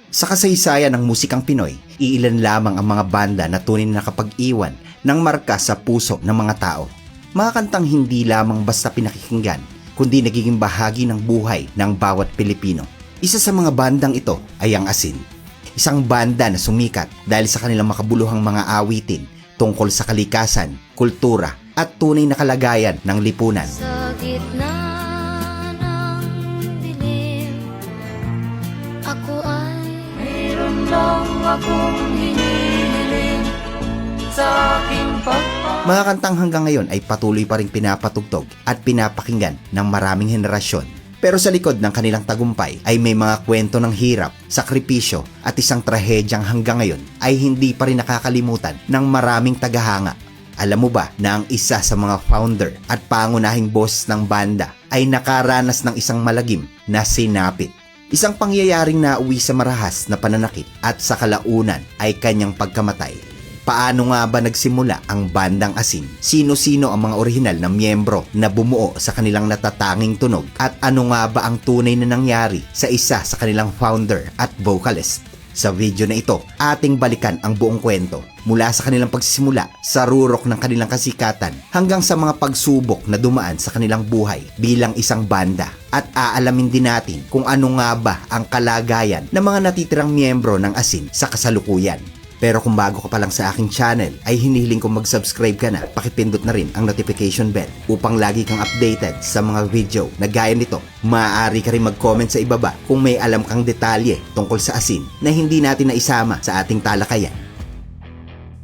Sa kasaysayan ng musikang Pinoy, iilan lamang ang mga banda na tunay na nakapag-iwan ng marka sa puso ng mga tao. Mga kantang hindi lamang basta pinakikinggan, kundi nagiging bahagi ng buhay ng bawat Pilipino. Isa sa mga bandang ito ay ang Asin. Isang banda na sumikat dahil sa kanilang makabuluhang mga awitin tungkol sa kalikasan, kultura at tunay na kalagayan ng lipunan. Sa gitna ng dilim, ako ay mayroon lang akong hinihiling sa aking pagpapalagay. Mga kantang hanggang ngayon ay patuloy pa rin pinapatugtog at pinapakinggan ng maraming henerasyon. Pero sa likod ng kanilang tagumpay ay may mga kwento ng hirap, sakripisyo at isang trahedyang hanggang ngayon ay hindi pa rin nakakalimutan ng maraming tagahanga. Alam mo ba na ang isa sa mga founder at pangunahing boss ng banda ay nakaranas ng isang malagim na sinapit? Isang pangyayaring nauwi sa marahas na pananakit at sa kalaunan ay kanyang pagkamatay. Paano nga ba nagsimula ang bandang Asin? Sino-sino ang mga orihinal na miyembro na bumuo sa kanilang natatanging tunog? At ano nga ba ang tunay na nangyari sa isa sa kanilang founder at vocalist? Sa video na ito, ating balikan ang buong kwento mula sa kanilang pagsisimula sa rurok ng kanilang kasikatan hanggang sa mga pagsubok na dumaan sa kanilang buhay bilang isang banda. At aalamin din natin kung ano nga ba ang kalagayan ng mga natitirang miyembro ng Asin sa kasalukuyan. Pero kung bago ka pa lang sa aking channel, ay hinihiling kong mag-subscribe ka na, pakipindot na rin ang notification bell upang lagi kang updated sa mga video na gaya nito. Maaari ka rin mag-comment sa ibaba kung may alam kang detalye tungkol sa Asin na hindi natin naisama sa ating talakayan.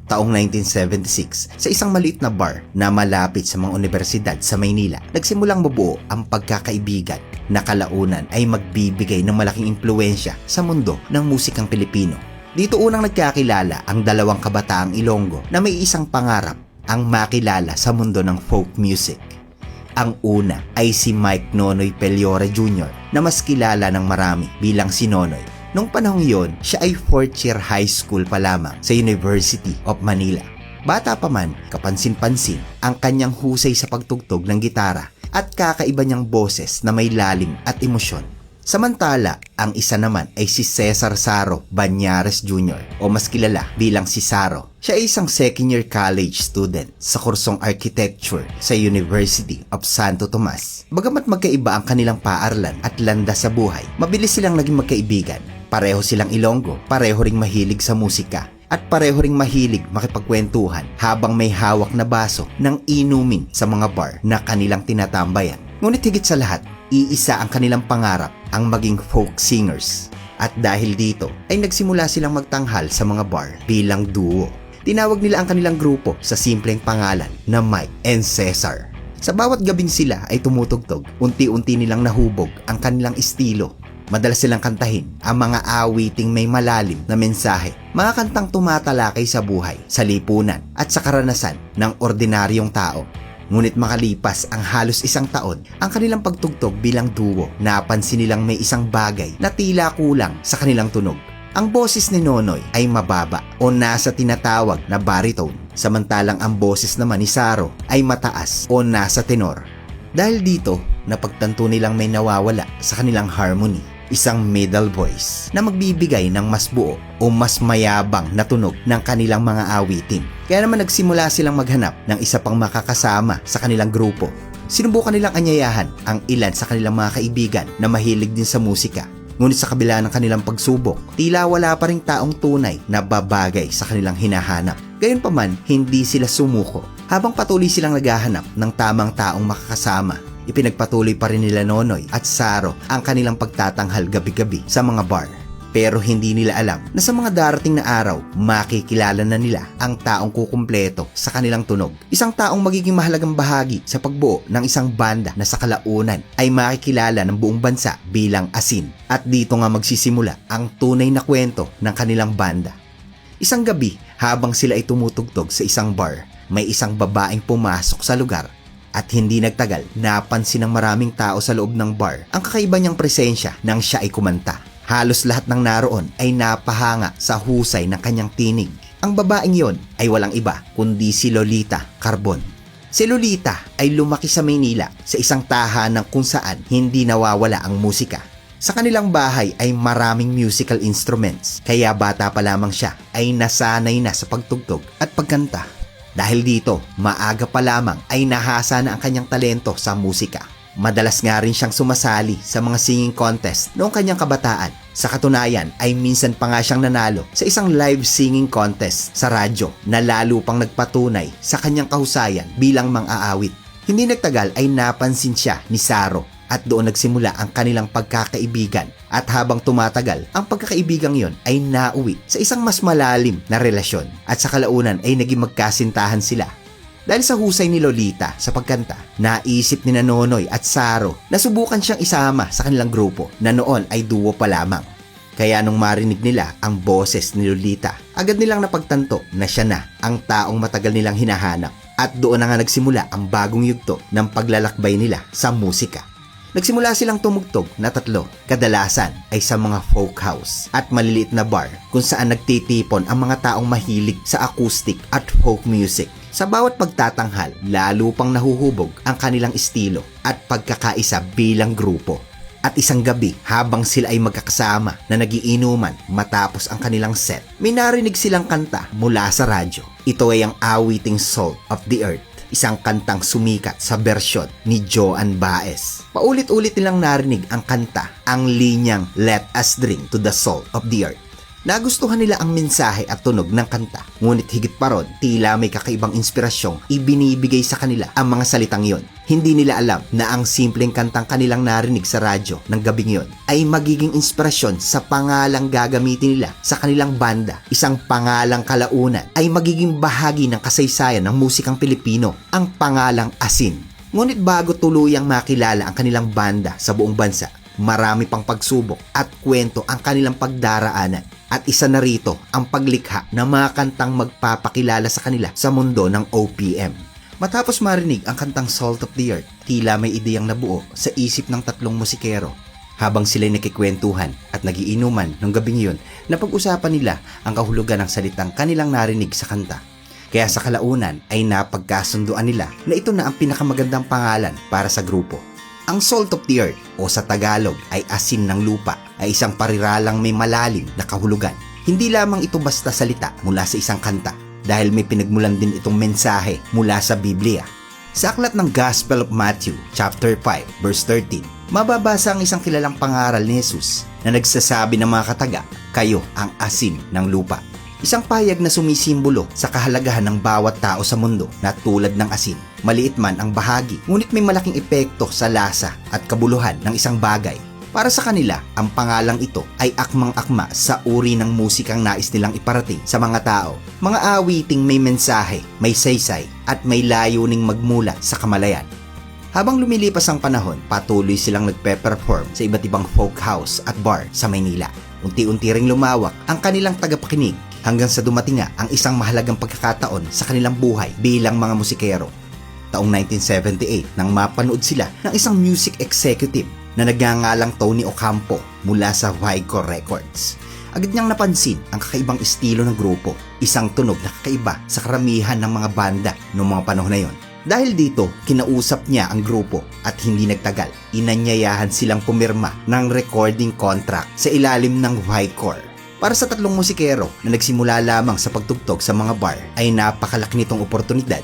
Taong 1976, sa isang maliit na bar na malapit sa mga universidad sa Maynila, nagsimulang mabuo ang pagkakaibigan na kalaunan ay magbibigay ng malaking impluwensya sa mundo ng musikang Pilipino. Dito unang nagkakilala ang dalawang kabataang Ilonggo na may isang pangarap, ang makilala sa mundo ng folk music. Ang una ay si Mike Nonoy Peliore Jr. na mas kilala ng marami bilang si Nonoy. Nung panahong iyon, siya ay 4th year high school pa lamang sa University of Manila. Bata pa man, kapansin-pansin ang kanyang husay sa pagtugtog ng gitara at kakaiba niyang boses na may lalim at emosyon. Samantala, ang isa naman ay si Cesar Saro Banyares Jr. o mas kilala bilang si Saro. Siya ay isang second year college student sa kursong architecture sa University of Santo Tomas. Bagamat magkaiba ang kanilang paaralan at landas sa buhay, mabilis silang naging magkaibigan. Pareho silang Ilonggo, pareho ring mahilig sa musika, at pareho ring mahilig makipagkwentuhan habang may hawak na baso ng inumin sa mga bar na kanilang tinatambayan. Ngunit higit sa lahat, iisa ang kanilang pangarap, ang maging folk singers. At dahil dito, ay nagsimula silang magtanghal sa mga bar bilang duo. Tinawag nila ang kanilang grupo sa simpleng pangalan na Mike and Cesar. Sa bawat gabing sila ay tumutugtog, unti-unti nilang nahubog ang kanilang estilo. Madalas silang kantahin ang mga awiting may malalim na mensahe, mga kantang tumatalakay sa buhay, sa lipunan at sa karanasan ng ordinaryong tao. Ngunit makalipas ang halos isang taon, ang kanilang pagtugtog bilang duo, napansin nilang may isang bagay na tila kulang sa kanilang tunog. Ang boses ni Nonoy ay mababa o nasa tinatawag na baritone, samantalang ang boses naman ni Saro ay mataas o nasa tenor. Dahil dito, napagtanto nilang may nawawala sa kanilang harmony, isang middle voice na magbibigay ng mas buo o mas mayabang na tunog ng kanilang mga awitin. Kaya naman nagsimula silang maghanap ng isa pang makakasama sa kanilang grupo. Sinubukan nilang anyayahan ang ilan sa kanilang mga kaibigan na mahilig din sa musika. Ngunit sa kabila ng kanilang pagsubok, tila wala pa ring taong tunay na babagay sa kanilang hinahanap. Gayunpaman, hindi sila sumuko. Habang patuloy silang naghahanap ng tamang taong makakasama, ipinagpatuloy pa rin nila Nonoy at Saro ang kanilang pagtatanghal gabi-gabi sa mga bar. Pero hindi nila alam na sa mga darating na araw, makikilala na nila ang taong kukumpleto sa kanilang tunog. Isang taong magiging mahalagang bahagi sa pagbuo ng isang banda na sa kalaunan ay makikilala ng buong bansa bilang Asin. At dito nga magsisimula ang tunay na kwento ng kanilang banda. Isang gabi, habang sila ay tumutugtog sa isang bar, may isang babaeng pumasok sa lugar. At hindi nagtagal, napansin ng maraming tao sa loob ng bar ang kakaiba niyang presensya nang siya ay kumanta. Halos lahat ng naroon ay napahanga sa husay ng kanyang tinig. Ang babaeng yon ay walang iba kundi si Lolita Carbon. Si Lolita ay lumaki sa Maynila sa isang tahanan kung saan hindi nawawala ang musika. Sa kanilang bahay ay maraming musical instruments, kaya bata pa lamang siya ay nasanay na sa pagtugtog at pagkanta. Dahil dito, maaga pa lamang ay nahasa na ang kanyang talento sa musika. Madalas nga rin siyang sumasali sa mga singing contest noong kanyang kabataan. Sa katunayan ay minsan pa nga siyang nanalo sa isang live singing contest sa radyo na lalo pang nagpatunay sa kanyang kahusayan bilang mang-aawit. Hindi nagtagal ay napansin siya ni Saro at doon nagsimula ang kanilang pagkakaibigan. At habang tumatagal, ang pagkakaibigang yon ay nauwi sa isang mas malalim na relasyon at sa kalaunan ay naging magkasintahan sila. Dahil sa husay ni Lolita sa pagkanta, naisip ni Nonoy at Saro na subukan siyang isama sa kanilang grupo na noon ay duo pa lamang. Kaya nung marinig nila ang boses ni Lolita, agad nilang napagtanto na siya na ang taong matagal nilang hinahanap. At doon na nga nagsimula ang bagong yugto ng paglalakbay nila sa musika. Nagsimula silang tumugtog na tatlo, kadalasan ay sa mga folk house at maliliit na bar kung saan nagtitipon ang mga taong mahilig sa acoustic at folk music. Sa bawat pagtatanghal, lalo pang nahuhubog ang kanilang estilo at pagkakaisa bilang grupo. At isang gabi, habang sila ay magkakasama na nagiinuman matapos ang kanilang set, may narinig silang kanta mula sa radyo. Ito ay ang awiting Salt of the Earth, isang kantang sumikat sa bersyon ni Joan Baez. Paulit-ulit nilang narinig ang kanta, ang linyang Let Us Drink to the Salt of the Earth. Nagustuhan nila ang mensahe at tunog ng kanta, ngunit higit pa ron, tila may kakaibang inspirasyong ibinibigay sa kanila ang mga salitang yon. Hindi nila alam na ang simpleng kantang kanilang narinig sa radyo ng gabing yon ay magiging inspirasyon sa pangalang gagamitin nila sa kanilang banda. Isang pangalang kalaunan ay magiging bahagi ng kasaysayan ng musikang Pilipino, ang pangalang Asin. Ngunit bago tuluyang makilala ang kanilang banda sa buong bansa, marami pang pagsubok at kwento ang kanilang pagdaraanan. At isa na rito ang paglikha ng mga kantang magpapakilala sa kanila sa mundo ng OPM. Matapos marinig ang kantang Salt of the Earth, tila may ideyang nabuo sa isip ng tatlong musikero. Habang sila'y nakikwentuhan at nagiinuman ng gabing yun, napag-usapan nila ang kahulugan ng salitang kanilang narinig sa kanta. Kaya sa kalaunan ay napagkasunduan nila na ito na ang pinakamagandang pangalan para sa grupo. Ang Salt of the Earth o sa Tagalog ay asin ng lupa ay isang pariralang may malalim na kahulugan. Hindi lamang ito basta salita mula sa isang kanta dahil may pinagmulan din itong mensahe mula sa Biblia. Sa aklat ng Gospel of Matthew, chapter 5, verse 13, mababasa ang isang kilalang pangaral ni Jesus na nagsasabi ng mga kataga, kayo ang asin ng lupa. Isang pahayag na sumisimbolo sa kahalagahan ng bawat tao sa mundo na tulad ng asin. Maliit man ang bahagi, ngunit may malaking epekto sa lasa at kabuluhan ng isang bagay. Para sa kanila, ang pangalang ito ay akmang-akma sa uri ng musikang nais nilang iparating sa mga tao. Mga awiting may mensahe, may saysay, at may layuning magmulat sa kamalayan. Habang lumilipas ang panahon, patuloy silang nagpe-perform sa iba't ibang folk house at bar sa Maynila. Unti-unti ring lumawak ang kanilang tagapakinig hanggang sa dumating nga ang isang mahalagang pagkakataon sa kanilang buhay bilang mga musikero. Taong 1978 nang mapanood sila ng isang music executive na nagngangalang Tony Ocampo mula sa Vico Records. Agad niyang napansin ang kakaibang estilo ng grupo, isang tunog na kakaiba sa karamihan ng mga banda noong mga panahon na yon. Dahil dito, kinausap niya ang grupo at hindi nagtagal, inanyayahan silang pumirma ng recording contract sa ilalim ng Vicor. Para sa tatlong musikero na nagsimula lamang sa pagtugtog sa mga bar ay napakalaki nitong oportunidad.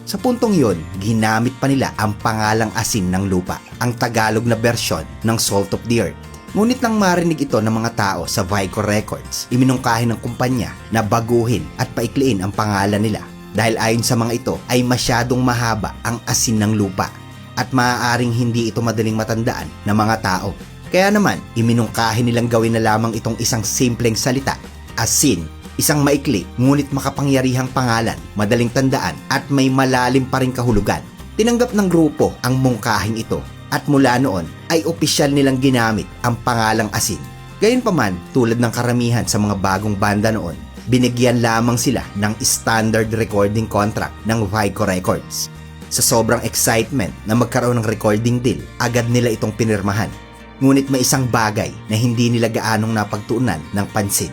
Sa puntong yon, ginamit pa nila ang pangalang asin ng lupa, ang Tagalog na bersyon ng Salt of the Earth. Ngunit nang marinig ito ng mga tao sa Vico Records, iminungkahi ng kumpanya na baguhin at paikliin ang pangalan nila. Dahil ayon sa mga ito ay masyadong mahaba ang asin ng lupa at maaaring hindi ito madaling matandaan ng mga tao. Kaya naman, iminungkahi nilang gawin na lamang itong isang simpleng salita, asin. Isang maikli ngunit makapangyarihang pangalan, madaling tandaan at may malalim pa ring kahulugan. Tinanggap ng grupo ang mungkahing ito at mula noon ay opisyal nilang ginamit ang pangalang asin. Gayunpaman, tulad ng karamihan sa mga bagong banda noon, binigyan lamang sila ng standard recording contract ng Vico Records. Sa sobrang excitement na magkaroon ng recording deal, agad nila itong pinirmahan. Ngunit may isang bagay na hindi nila gaanong napagtuunan ng pansin.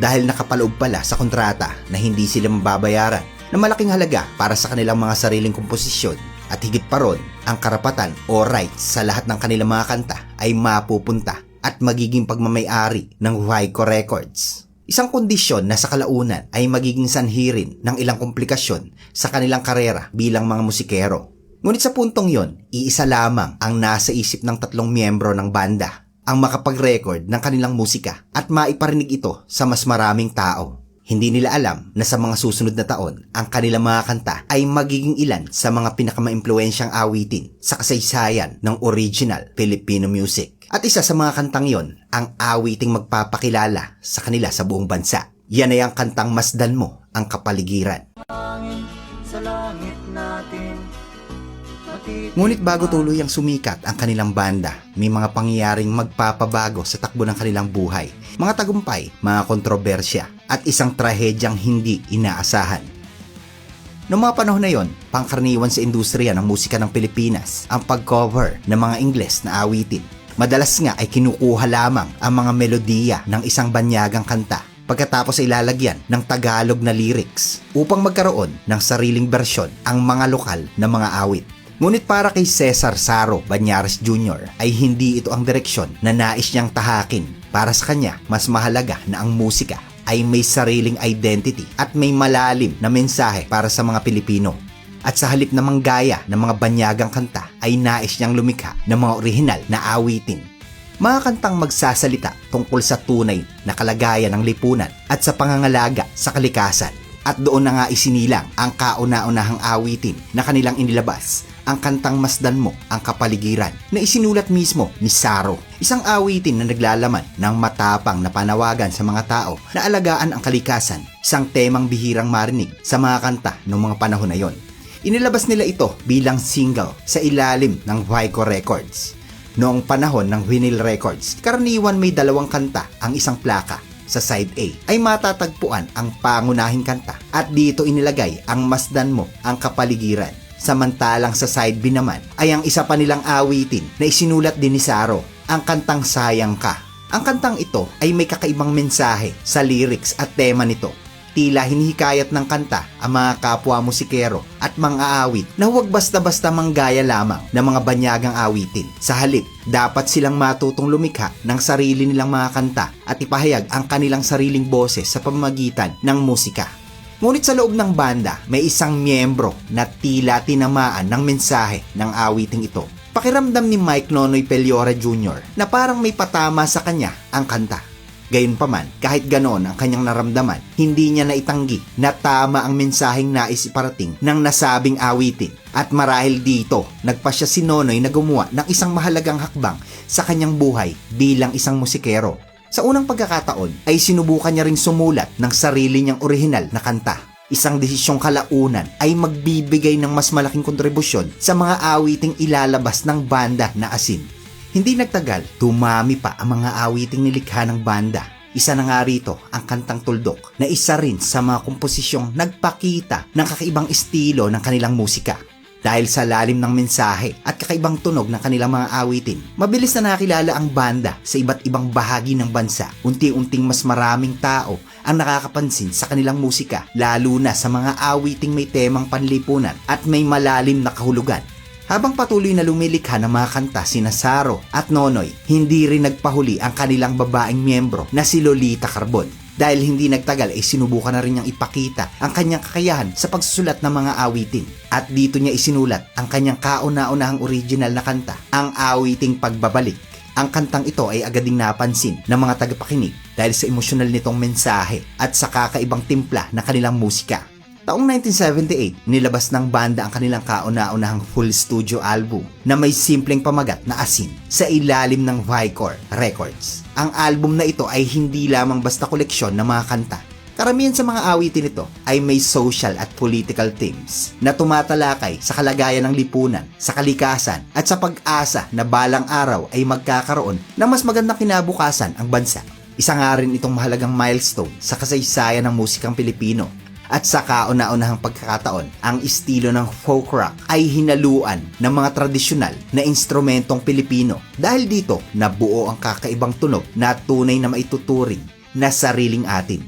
Dahil nakapaloob pala sa kontrata na hindi sila mababayaran na malaking halaga para sa kanilang mga sariling komposisyon at higit pa ron, ang karapatan o rights sa lahat ng kanilang mga kanta ay mapupunta at magiging pagmamay-ari ng Vico Records. Isang kondisyon na sa kalaunan ay magiging sanhi rin ng ilang komplikasyon sa kanilang karera bilang mga musikero. Ngunit sa puntong yon, iisa lamang ang nasa isip ng 3 miyembro ng banda, ang makapag-record ng kanilang musika at maiparinig ito sa mas maraming tao. Hindi nila alam na sa mga susunod na taon, ang kanilang mga kanta ay magiging ilan sa mga pinakamaimpluwensyang awitin sa kasaysayan ng original Filipino music. At isa sa mga kantang yon, ang awiting magpapakilala sa kanila sa buong bansa. Yan ay ang kantang Masdan Mo ang Kapaligiran. Sa langit natin, Ngunit bago tuluyang sumikat ang kanilang banda, may mga pangyayaring magpapabago sa takbo ng kanilang buhay. Mga tagumpay, mga kontrobersya, at isang trahedyang hindi inaasahan. Noong mga panahon na yon, pangkaraniwan sa industriya ng musika ng Pilipinas ang pag-cover ng mga Ingles na awitin. Madalas nga ay kinukuha lamang ang mga melodiya ng isang banyagang kanta pagkatapos ay ilalagyan ng Tagalog na lyrics upang magkaroon ng sariling bersyon ang mga lokal na mga awit. Ngunit para kay Cesar Saro Banyares Jr. ay hindi ito ang direksyon na nais niyang tahakin. Para sa kanya, mas mahalaga na ang musika ay may sariling identity at may malalim na mensahe para sa mga Pilipino. At sa halip na manggaya ng mga banyagang kanta ay nais niyang lumikha ng mga orihinal na awitin. Mga kantang magsasalita tungkol sa tunay na kalagayan ng lipunan at sa pangangalaga sa kalikasan. At doon na nga isinilang ang kauna-unahang awitin na kanilang inilabas, ang kantang Masdan Mo ang Kapaligiran, na isinulat mismo ni Saro. Isang awitin na naglalaman ng matapang na panawagan sa mga tao na alagaan ang kalikasan, isang temang bihirang marinig sa mga kanta noong mga panahon na yon. Inilabas nila ito bilang single sa ilalim ng Vico Records. Noong panahon ng Vinyl Records, karaniwan may 2 kanta ang isang plaka. Sa side A ay matatagpuan ang pangunahing kanta at dito inilagay ang Masdan Mo ang Kapaligiran. Samantalang sa side B naman ay ang isa pa nilang awitin na isinulat din ni Saro, ang kantang Sayang Ka. Ang kantang ito ay may kakaibang mensahe sa lyrics at tema nito. Tila hinihikayat ng kanta ang mga kapwa musikero at mga awit na huwag basta-basta manggaya lamang ng mga banyagang awitin. Sa halip, dapat silang matutong lumikha ng sarili nilang mga kanta at ipahayag ang kanilang sariling boses sa pamamagitan ng musika. Ngunit sa loob ng banda, may isang miyembro na tila tinamaan ng mensahe ng awiting ito. Pakiramdam ni Mike Nonoy Peliora Jr. na parang may patama sa kanya ang kanta. Gayunpaman, kahit ganoon ang kanyang naramdaman, hindi niya naitanggi na tama ang mensaheng nais iparating ng nasabing awitin. At marahil dito, nagpasya si Nonoy na gumawa ng isang mahalagang hakbang sa kanyang buhay bilang isang musikero. Sa unang pagkakataon ay sinubukan niya ring sumulat ng sarili niyang orihinal na kanta. Isang desisyong kalaunan ay magbibigay ng mas malaking kontribusyon sa mga awiting ilalabas ng banda na Asin. Hindi nagtagal, dumami pa ang mga awiting nilikha ng banda. Isa na nga rito ang kantang Tuldok na isa rin sa mga komposisyong nagpakita ng kakaibang estilo ng kanilang musika. Dahil sa lalim ng mensahe at kakaibang tunog ng kanilang mga awitin, mabilis na nakilala ang banda sa iba't ibang bahagi ng bansa. Unti-unting mas maraming tao ang nakakapansin sa kanilang musika, lalo na sa mga awiting may temang panlipunan at may malalim na kahulugan. Habang patuloy na lumilikha ng mga kanta sina Saro at Nonoy, hindi rin nagpahuli ang kanilang babaeng miyembro na si Lolita Carbon. Dahil hindi nagtagal ay sinubukan na rin niyang ipakita ang kanyang kakayahan sa pagsusulat ng mga awitin. At dito niya isinulat ang kanyang kauna-unahang original na kanta, ang awiting Pagbabalik. Ang kantang ito ay agad ding napansin ng mga tagapakinig dahil sa emosyonal nitong mensahe at sa kakaibang timpla ng kanilang musika. Taong 1978, nilabas ng banda ang kanilang kauna-unahang full studio album na may simpleng pamagat na Asin sa ilalim ng Vico Records. Ang album na ito ay hindi lamang basta koleksyon ng mga kanta. Karamihan sa mga awitin nito ay may social at political themes na tumatalakay sa kalagayan ng lipunan, sa kalikasan at sa pag-asa na balang araw ay magkakaroon ng mas magandang kinabukasan ang bansa. Isa nga rin itong mahalagang milestone sa kasaysayan ng musikang Pilipino. At sa kauna-unahang pagkakataon, ang estilo ng folk rock ay hinaluan ng mga tradisyonal na instrumentong Pilipino. Dahil dito, nabuo ang kakaibang tunog na tunay na maituturing na sariling atin.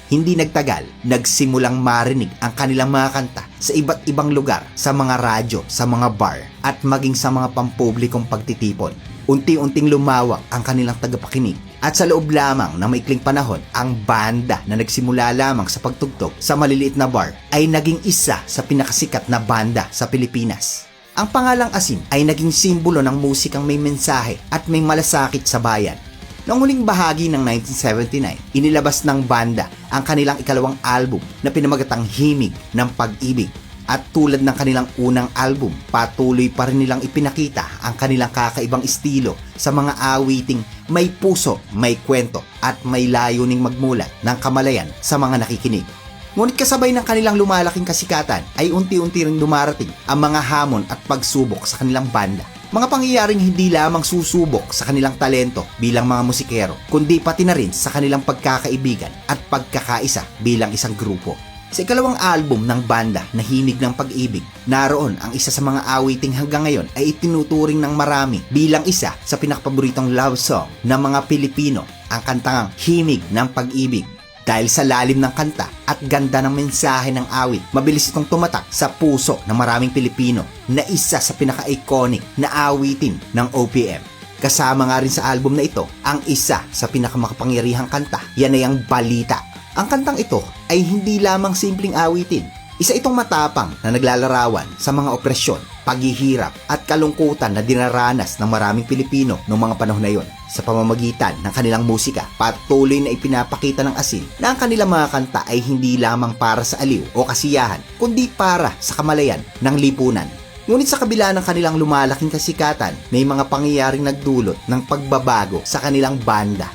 Hindi nagtagal, nagsimulang marinig ang kanilang mga kanta sa iba't ibang lugar, sa mga radyo, sa mga bar, at maging sa mga pampublikong pagtitipon. Unti-unting lumawak ang kanilang tagapakinig at sa loob lamang ng maikling panahon, ang banda na nagsimula lamang sa pagtugtog sa maliliit na bar ay naging isa sa pinakasikat na banda sa Pilipinas. Ang pangalang Asin ay naging simbolo ng musikang may mensahe at may malasakit sa bayan. Noong huling bahagi ng 1979, inilabas ng banda ang kanilang ikalawang album na pinamagatang Himig ng Pag-ibig. At tulad ng kanilang unang album, patuloy pa rin nilang ipinakita ang kanilang kakaibang estilo sa mga awiting may puso, may kwento at may layuning magmulat ng kamalayan sa mga nakikinig. Ngunit kasabay ng kanilang lumalaking kasikatan ay unti-unti ring dumarating ang mga hamon at pagsubok sa kanilang banda. Mga pangyayaring hindi lamang susubok sa kanilang talento bilang mga musikero, kundi pati na rin sa kanilang pagkakaibigan at pagkakaisa bilang isang grupo. Sa ikalawang album ng banda na Himig ng Pag-ibig, naroon ang isa sa mga awiting hanggang ngayon ay itinuturing ng marami bilang isa sa pinakapaboritong love song ng mga Pilipino, ang kantang Himig ng Pag-ibig. Dahil sa lalim ng kanta at ganda ng mensahe ng awit, mabilis itong tumatak sa puso ng maraming Pilipino na isa sa pinaka-iconic na awitin ng OPM. Kasama nga rin sa album na ito ang isa sa pinakamakapangyarihang kanta, yan ay ang Balita. Ang kantang ito ay hindi lamang simpleng awitin. Isa itong matapang na naglalarawan sa mga opresyon, paghihirap at kalungkutan na dinaranas ng maraming Pilipino noong mga panahon na yon. Sa pamamagitan ng kanilang musika, patuloy na ipinapakita ng Asin na ang kanilang mga kanta ay hindi lamang para sa aliw o kasiyahan, kundi para sa kamalayan ng lipunan. Ngunit sa kabila ng kanilang lumalaking kasikatan, may mga pangyayaring nagdulot ng pagbabago sa kanilang banda.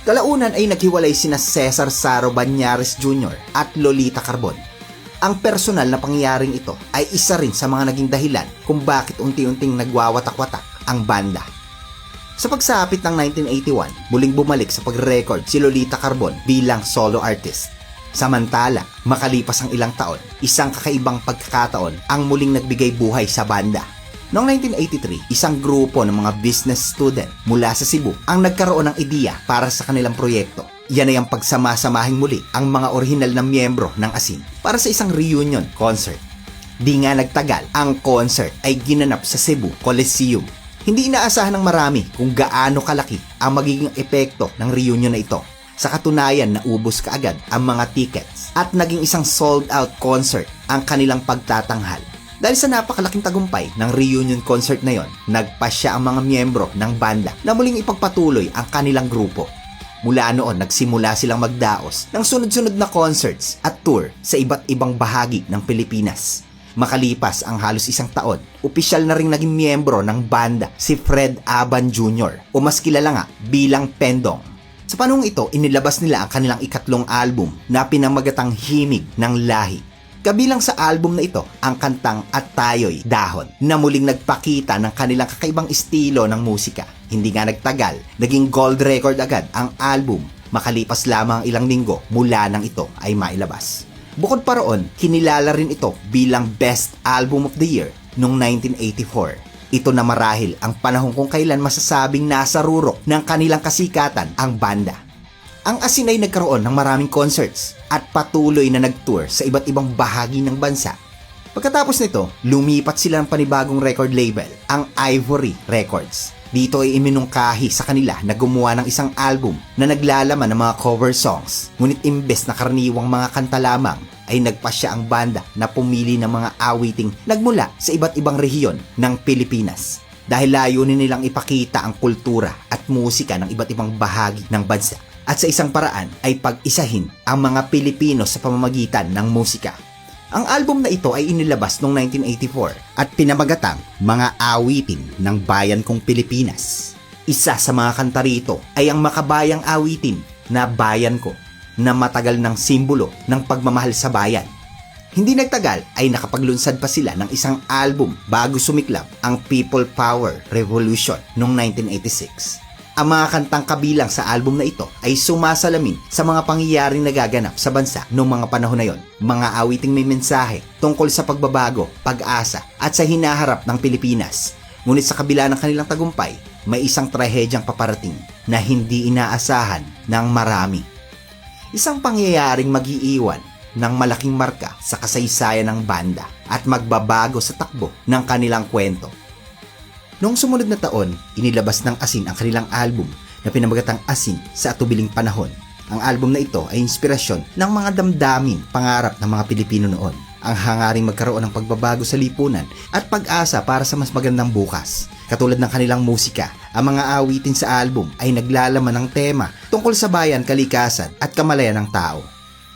Kalaunan ay naghiwalay sina Cesar Saro Banyares Jr. at Lolita Carbon. Ang personal na pangyayaring ito ay isa rin sa mga naging dahilan kung bakit unti-unting nagwawatak-watak ang banda. Sa pagsapit ng 1981, muling bumalik sa pag-record si Lolita Carbon bilang solo artist. Samantala, makalipas ang ilang taon, isang kakaibang pagkakataon ang muling nagbigay buhay sa banda. Noong 1983, isang grupo ng mga business student mula sa Cebu ang nagkaroon ng ideya para sa kanilang proyekto. Yan ay ang pagsamasamahin muli ang mga orihinal na miyembro ng Asin para sa isang reunion concert. Di nga nagtagal, ang concert ay ginanap sa Cebu Coliseum. Hindi inaasahan ng marami kung gaano kalaki ang magiging epekto ng reunion na ito. Sa katunayan, naubos kaagad ang mga tickets at naging isang sold-out concert ang kanilang pagtatanghal. Dahil sa napakalaking tagumpay ng reunion concert na yon, nagpasya ang mga miyembro ng banda na muling ipagpatuloy ang kanilang grupo. Mula noon, nagsimula silang magdaos ng sunod-sunod na concerts at tour sa iba't ibang bahagi ng Pilipinas. Makalipas ang halos isang taon, opisyal na ring naging miyembro ng banda si Fred Aban Jr. o mas kilala nga bilang Pendong. Sa panahong ito, inilabas nila ang kanilang ikatlong album na pinamagatang Himig ng Lahi. Kabilang sa album na ito ang kantang At Tayo'y Dahon na muling nagpakita ng kanilang kakaibang estilo ng musika. Hindi nga nagtagal, naging gold record agad ang album makalipas lamang ilang linggo mula nang ito ay mailabas. Bukod pa roon, kinilala rin ito bilang Best Album of the Year noong 1984. Ito na marahil ang panahon kung kailan masasabing nasa rurok ng kanilang kasikatan ang banda. Ang Asin ay nagkaroon ng maraming concerts at patuloy na nag-tour sa iba't ibang bahagi ng bansa. Pagkatapos nito, lumipat sila ng panibagong record label, ang Ivory Records. Dito ay iminungkahi sa kanila na gumawa ng isang album na naglalaman ng mga cover songs. Ngunit imbes na karaniwang mga kanta lamang, ay nagpasya ang banda na pumili ng mga awiting nagmula sa iba't ibang rehiyon ng Pilipinas. Dahil layunin nilang ipakita ang kultura at musika ng iba't ibang bahagi ng bansa. At sa isang paraan ay pag-isahin ang mga Pilipino sa pamamagitan ng musika. Ang album na ito ay inilabas noong 1984 at pinamagatang Mga Awitin ng Bayan Kong Pilipinas. Isa sa mga kanta rito ay ang makabayang awitin na Bayan Ko na matagal ng simbolo ng pagmamahal sa bayan. Hindi nagtagal ay nakapaglunsad pa sila ng isang album bago sumiklab ang People Power Revolution noong 1986. Ang mga kantang kabilang sa album na ito ay sumasalamin sa mga pangyayaring nagaganap sa bansa noong mga panahon na yon. Mga awiting may mensahe tungkol sa pagbabago, pag-asa at sa hinaharap ng Pilipinas. Ngunit sa kabila ng kanilang tagumpay, may isang trahedyang paparating na hindi inaasahan ng marami. Isang pangyayaring mag-iiwan ng malaking marka sa kasaysayan ng banda at magbabago sa takbo ng kanilang kwento. Noong sumunod na taon, inilabas ng Asin ang kanilang album na pinamagatang Asin sa Atubiling Panahon. Ang album na ito ay inspirasyon ng mga damdamin, pangarap ng mga Pilipino noon. Ang hangaring magkaroon ng pagbabago sa lipunan at pag-asa para sa mas magandang bukas. Katulad ng kanilang musika, ang mga awitin sa album ay naglalaman ng tema tungkol sa bayan, kalikasan at kamalayan ng tao.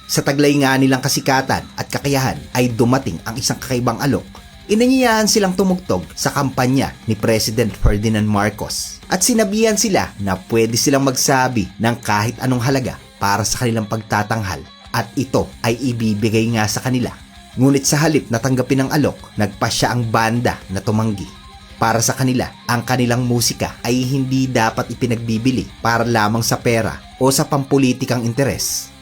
Sa taglay nga nilang kasikatan at kakayahan ay dumating ang isang kakaibang alok. Inanyayahan silang tumugtog sa kampanya ni President Ferdinand Marcos at sinabihan sila na pwede silang magsabi ng kahit anong halaga para sa kanilang pagtatanghal at ito ay ibibigay nga sa kanila. Ngunit sa halip na tanggapin ng alok, nagpasya ang banda na tumanggi. Para sa kanila, ang kanilang musika ay hindi dapat ipinagbibili para lamang sa pera o sa pampulitikang interes.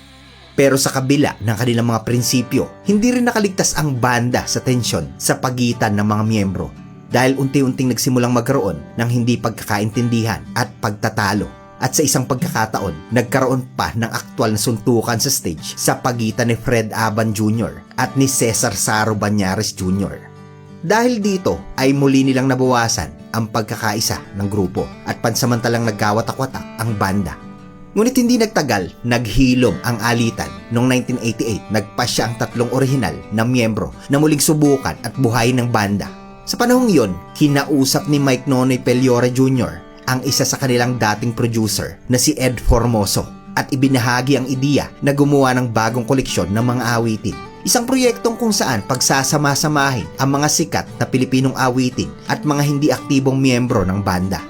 Pero sa kabila ng kanilang mga prinsipyo, hindi rin nakaligtas ang banda sa tensyon sa pagitan ng mga miyembro dahil unti-unting nagsimulang magkaroon ng hindi pagkakaintindihan at pagtatalo. At sa isang pagkakataon, nagkaroon pa ng aktwal na suntukan sa stage sa pagitan ni Fred Aban Jr. at ni Cesar Saro Banyares Jr. Dahil dito ay muli nilang nabawasan ang pagkakaisa ng grupo at pansamantalang nagkawatak-watak ang banda. Ngunit hindi nagtagal, naghilom ang alitan. Noong 1988, nagpasya ang tatlong orihinal na miyembro na muling subukan at buhayin ng banda. Sa panahong iyon, kinausap ni Mike Nonoy Peliore Jr. ang isa sa kanilang dating producer na si Ed Formoso at ibinahagi ang ideya na gumawa ng bagong koleksyon ng mga awitin. Isang proyektong kung saan pagsasama-samahin ang mga sikat na Pilipinong awitin at mga hindi aktibong miyembro ng banda.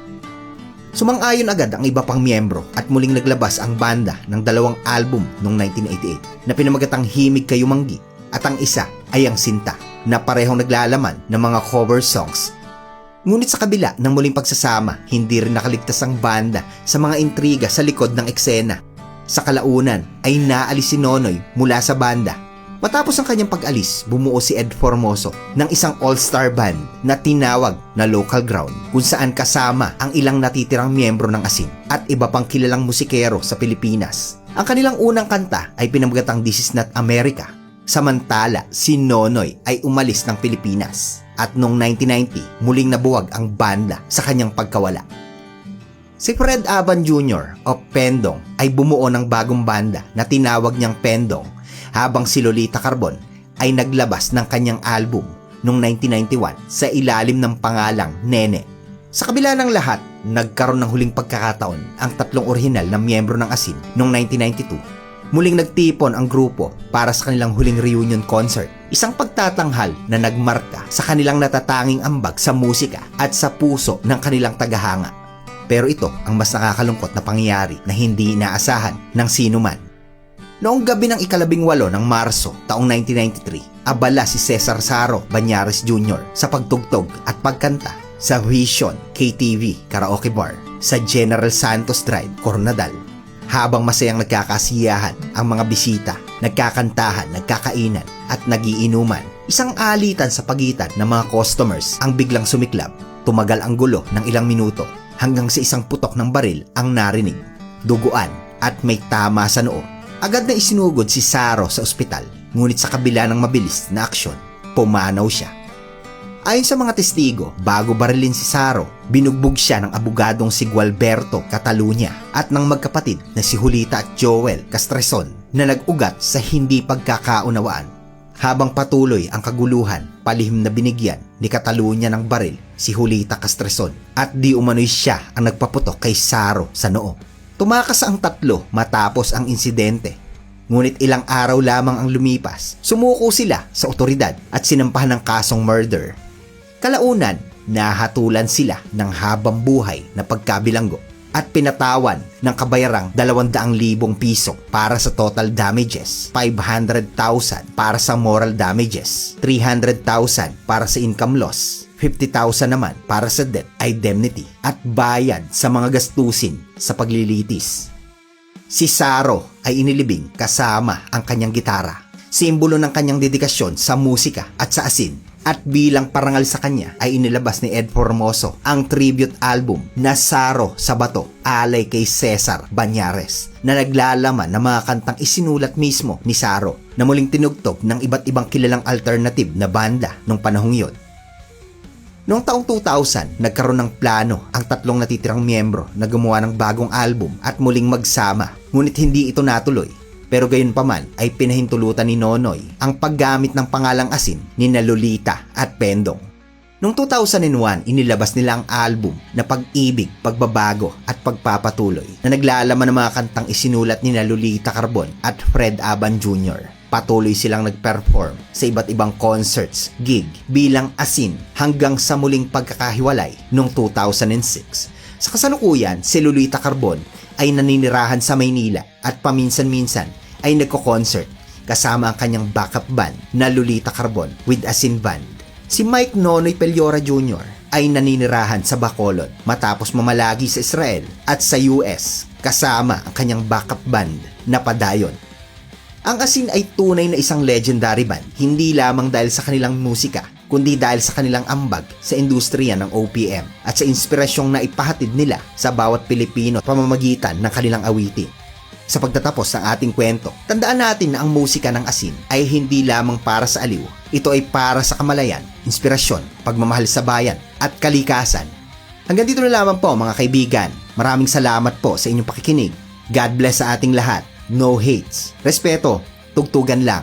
Sumang-ayon agad ang iba pang miyembro at muling naglabas ang banda ng dalawang album noong 1988 na pinamagatang Himig Kayo Manggi at ang isa ay ang Sinta na parehong naglalaman ng mga cover songs. Ngunit sa kabila ng muling pagsasama, hindi rin nakaligtas ang banda sa mga intriga sa likod ng eksena. Sa kalaunan ay naalis si Nonoy mula sa banda. Matapos ang kanyang pag-alis, bumuo si Ed Formoso ng isang all-star band na tinawag na Local Ground kung saan kasama ang ilang natitirang miyembro ng Asin at iba pang kilalang musikero sa Pilipinas. Ang kanilang unang kanta ay pinamagatang This Is Not America. Samantala, si Nonoy ay umalis ng Pilipinas at noong 1990 muling nabuwag ang banda sa kanyang pagkawala. Si Fred Aban Jr. o Pendong ay bumuo ng bagong banda na tinawag niyang Pendong habang si Lolita Carbon ay naglabas ng kanyang album noong 1991 sa ilalim ng pangalang Nene. Sa kabila ng lahat, nagkaroon ng huling pagkakataon ang tatlong orihinal na miyembro ng Asin noong 1992. Muling nagtipon ang grupo para sa kanilang huling reunion concert, isang pagtatanghal na nagmarka sa kanilang natatanging ambag sa musika at sa puso ng kanilang tagahanga. Pero ito ang mas nakakalungkot na pangyayari na hindi inaasahan ng sino man. Noong gabi ng ika-18 ng Marso taong 1993, abala si Cesar Saro Banyares Jr. sa pagtugtog at pagkanta sa Vision KTV Karaoke Bar sa General Santos Drive, Coronadal. Habang masayang nagkakasiyahan ang mga bisita, nagkakantahan, nagkakainan at nagiinuman, isang alitan sa pagitan ng mga customers ang biglang sumiklab. Tumagal ang gulo ng ilang minuto hanggang sa isang putok ng baril ang narinig, duguan at may tama sa noo. Agad na isinugod si Saro sa ospital, ngunit sa kabila ng mabilis na aksyon, pumanaw siya. Ayon sa mga testigo, bago barilin si Saro, binugbog siya ng abogadong si Gualberto Catalunya at ng magkapatid na si Julita at Joel Castreson na nag-ugat sa hindi pagkakaunawaan. Habang patuloy ang kaguluhan, palihim na binigyan ni Catalunya ng baril si Julita Castreson at di umano'y siya ang nagpaputok kay Saro sa noo. Tumakas ang tatlo matapos ang insidente. Ngunit ilang araw lamang ang lumipas, sumuko sila sa otoridad at sinampahan ng kasong murder. Kalaunan, nahatulan sila ng habang buhay na pagkabilanggo at pinatawan ng kabayarang 200,000 piso para sa total damages, 500,000 para sa moral damages, 300,000 para sa income loss, 50,000 naman para sa debt indemnity at bayad sa mga gastusin sa paglilitis. Si Saro ay inilibing kasama ang kanyang gitara, simbolo ng kanyang dedikasyon sa musika at sa Asin. At bilang parangal sa kanya ay inilabas ni Ed Formoso ang tribute album na Saro sa Bato, alay kay Cesar Banyares, na naglalaman ng mga kantang isinulat mismo ni Saro na muling tinugtog ng iba't ibang kilalang alternative na banda nung panahong iyon. Noong taong 2000, nagkaroon ng plano ang tatlong natitirang miyembro na gumawa ng bagong album at muling magsama, ngunit hindi ito natuloy. Pero gayon pa man ay pinahintulutan ni Nonoy ang paggamit ng pangalang Asin ni Lolita at Pendong. Noong 2001, inilabas nila ang album na Pag-ibig, Pagbabago at Pagpapatuloy na naglalaman ng mga kantang isinulat ni Lolita Carbon at Fred Aban Jr. Patuloy silang nag-perform sa iba't ibang concerts, gig bilang Asin hanggang sa muling pagkakahiwalay noong 2006. Sa kasalukuyan, si Lolita Carbon ay naninirahan sa Maynila at paminsan-minsan ay nagko-concert kasama ang kanyang backup band na Lolita Carbon with Asin Band. Si Mike Nonoy Pelyora Jr. ay naninirahan sa Bacolod matapos mamalagi sa Israel at sa US kasama ang kanyang backup band na Padayon. Ang Asin ay tunay na isang legendary band, hindi lamang dahil sa kanilang musika, kundi dahil sa kanilang ambag sa industriya ng OPM at sa inspirasyong na ipahatid nila sa bawat Pilipino pamamagitan ng kanilang awitin. Sa pagtatapos ng ating kwento, tandaan natin na ang musika ng Asin ay hindi lamang para sa aliw. Ito ay para sa kamalayan, inspirasyon, pagmamahal sa bayan at kalikasan. Hanggang dito na lamang po mga kaibigan. Maraming salamat po sa inyong pakikinig. God bless sa ating lahat. No hates. Respeto. Tugtugan lang.